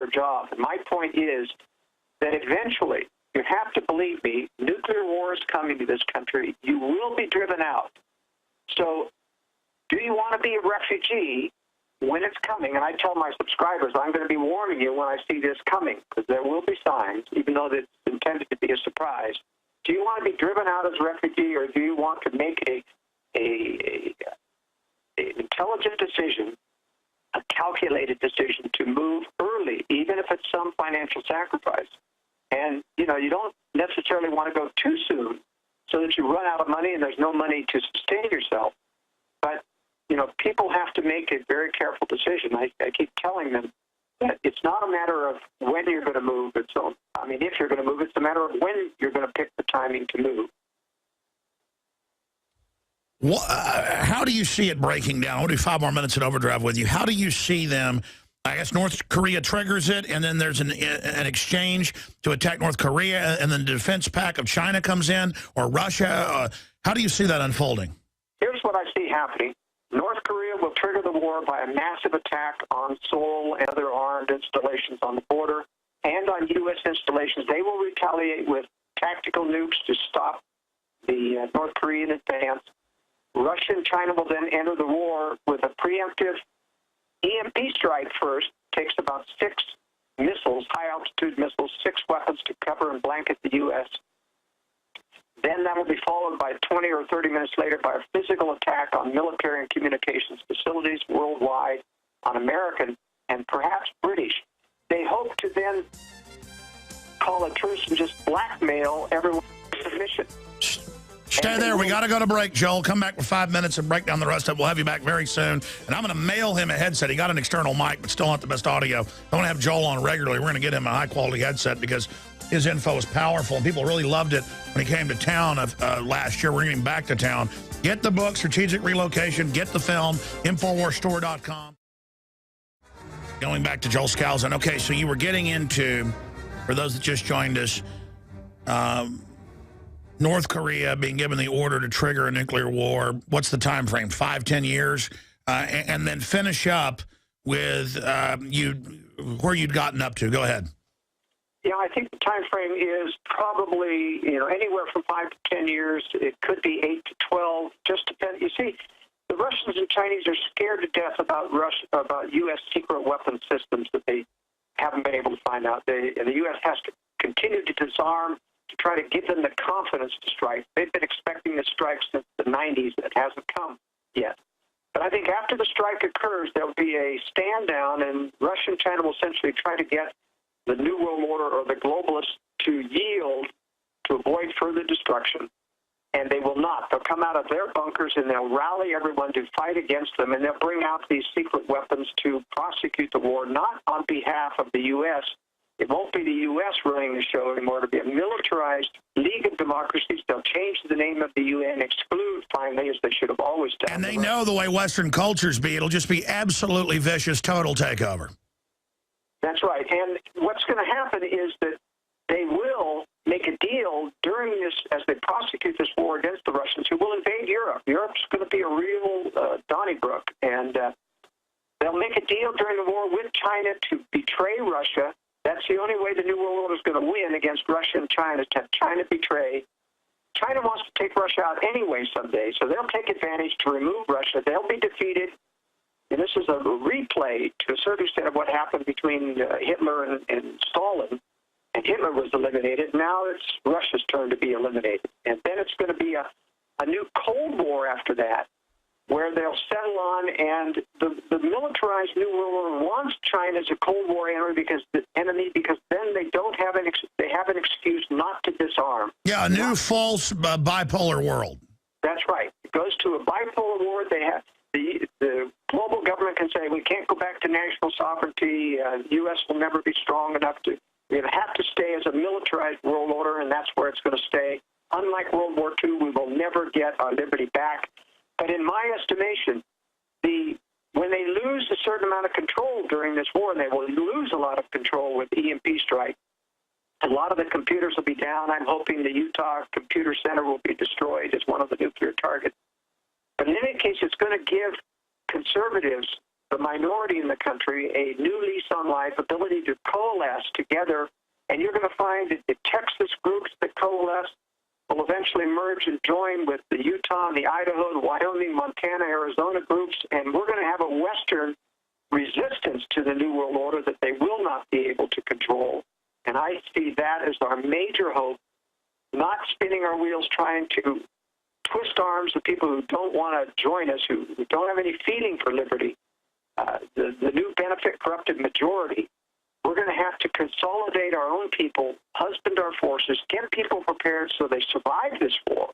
their job. And my point is that eventually, you have to believe me, nuclear war is coming to this country. You will be driven out. So do you want to be a refugee when it's coming? And I tell my subscribers, I'm going to be warning you when I see this coming, because there will be signs, even though it's intended to be a surprise. Do you want to be driven out as a refugee, or do you want to make an intelligent decision, a calculated decision to move early, even if it's some financial sacrifice? And, you know, you don't necessarily want to go too soon so that you run out of money and there's no money to sustain yourself. But, you know, people have to make a very careful decision. I keep telling them that it's not a matter of when you're going to move. If you're going to move, it's a matter of when you're going to pick the timing to move. Well, how do you see it breaking down? I'll do 5 more minutes at Overdrive with you. How do you see them? I guess North Korea triggers it, and then there's an exchange to attack North Korea, and then the defense pack of China comes in, or Russia. How do you see that unfolding? Here's what I see happening. North Korea will trigger the war by a massive attack on Seoul and other armed installations on the border and on U.S. installations. They will retaliate with tactical nukes to stop the North Korean advance. Russia and China will then enter the war with a preemptive EMP strike first. Takes about 6 missiles, high-altitude missiles, 6 weapons to cover and blanket the U.S. Then that will be followed by 20 or 30 minutes later by a physical attack on military and communications facilities worldwide, on American and perhaps British. They hope to then call a truce and just blackmail everyone to submission. Stay there. We got to go to break, Joel. Come back for 5 minutes and break down the rest of it. We'll have you back very soon. And I'm going to mail him a headset. He got an external mic, but still not the best audio. I want to have Joel on regularly. We're going to get him a high-quality headset because his info is powerful, and people really loved it when he came to town last year. We're getting back to town. Get the book, Strategic Relocation. Get the film, InfoWarsStore.com. Going back to Joel Skousen. Okay, so you were getting into, for those that just joined us, North Korea being given the order to trigger a nuclear war. What's the time frame? 5, 10 years? And then finish up with where you'd gotten up to. Go ahead. Yeah, I think the time frame is probably, anywhere from 5 to 10 years. It could be 8 to 12. Just depends. You see, the Russians and Chinese are scared to death about U.S. secret weapon systems that they haven't been able to find out. And the U.S. has to continue to disarm to try to give them the confidence to strike. They've been expecting the strike since the 90s. It hasn't come yet. But I think after the strike occurs, there'll be a stand down, and Russia and China will essentially try to get the New World Order or the globalists to yield to avoid further destruction. And they will not. They'll come out of their bunkers and they'll rally everyone to fight against them, and they'll bring out these secret weapons to prosecute the war, not on behalf of the U.S. It won't be the U.S. running the show anymore. It'll be a militarized League of Democracies. They'll change the name of the UN, exclude, finally, as they should have always done. And they know the way Western cultures be. It'll just be absolutely vicious, total takeover. That's right. And what's going to happen is that they will make a deal during this, as they prosecute this war against the Russians, who will invade Europe. Europe's going to be a real Donnybrook. And they'll make a deal during the war with China to betray Russia. That's the only way the New World Order is going to win against Russia and China, is to have China betray. China wants to take Russia out anyway someday, so they'll take advantage to remove Russia. They'll be defeated. And this is a replay, to a certain extent, of what happened between Hitler and Stalin. And Hitler was eliminated. Now it's Russia's turn to be eliminated. And then it's going to be a new Cold War after that, where they'll settle on, and the militarized New World Order wants China as a Cold War enemy because then they don't have they have an excuse not to disarm. Yeah, a new false bipolar world. That's right. It goes to a bipolar war. They have the global government can say we can't go back to national sovereignty. The U.S. will never be strong enough to. We have to stay as a militarized world order, and that's where it's going to stay. Unlike World War II, we will never get our liberty back. But in my estimation, when they lose a certain amount of control during this war, and they will lose a lot of control with the EMP strike, a lot of the computers will be down. I'm hoping the Utah Computer Center will be destroyed as one of the nuclear targets. But in any case, it's going to give conservatives the minority in the country a new lease on life, ability to coalesce together. And you're going to find that the Texas groups that coalesce will eventually merge and join with the Utah, and the Idaho, the Wyoming, Montana, Arizona groups, and we're going to have a Western resistance to the New World Order that they will not be able to control. And I see that as our major hope, not spinning our wheels trying to twist arms of people who don't want to join us, who don't have any feeling for liberty. The new benefit-corrupted majority, we're going to have to consolidate our own people, husband our forces, get people prepared so they survive this war.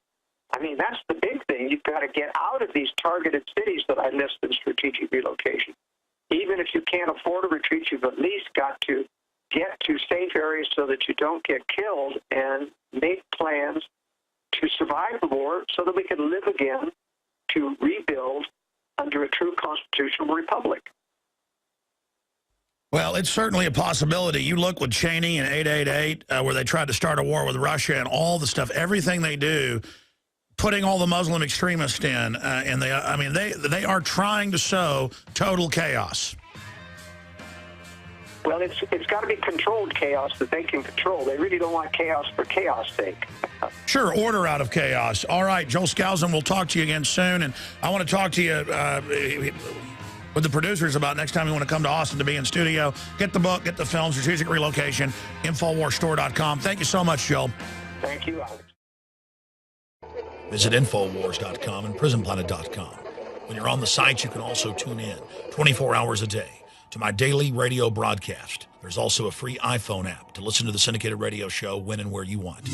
I mean, that's the big thing. You've got to get out of these targeted cities that I list in strategic relocation. Even if you can't afford a retreat, you've at least got to get to safe areas so that you don't get killed and make plans to survive the war so that we can live again to rebuild under a true constitutional republic. Well, it's certainly a possibility. You look with Cheney and 888, where they tried to start a war with Russia and all the stuff, everything they do, putting all the Muslim extremists in, and they are trying to sow total chaos. Well, it's got to be controlled chaos that they can control. They really don't want chaos for chaos' sake. Sure, order out of chaos. All right, Joel Skousen, we'll talk to you again soon, and I want to talk to you with the producers about next time you want to come to Austin to be in studio. Get the book, get the film, Strategic Relocation, InfoWarsStore.com. Thank you so much, Joel. Thank you, Alex. Visit InfoWars.com and PrisonPlanet.com. When you're on the site, you can also tune in 24 hours a day to my daily radio broadcast. There's also a free iPhone app to listen to the syndicated radio show when and where you want.